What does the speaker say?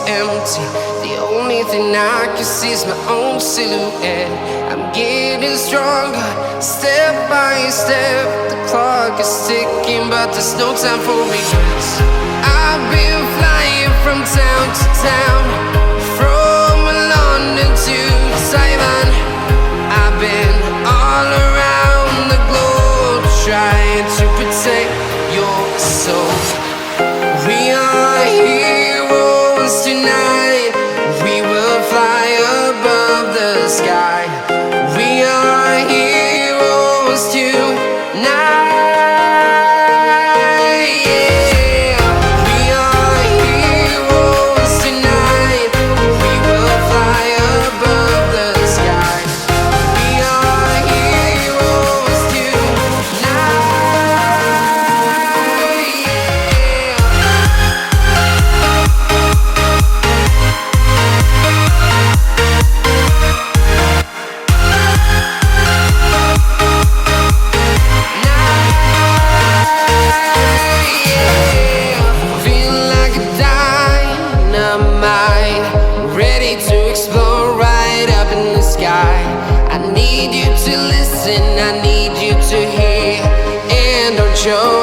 empty. The only thing I can see is my own silhouette. I'm getting stronger, step by step. The clock is ticking, but there's no time for regrets. I've been flying from town to town, from London to Taiwan. I've been all around the globe, trying to protect your soul. We are heroes tonight. We will fly above the sky. We are heroes tonight. Yeah. We are heroes tonight. We will fly above the sky. We are heroes tonight. Feeling like a dynamite, ready to explode right up in the sky. I need you to listen, I need you to hear, and don't show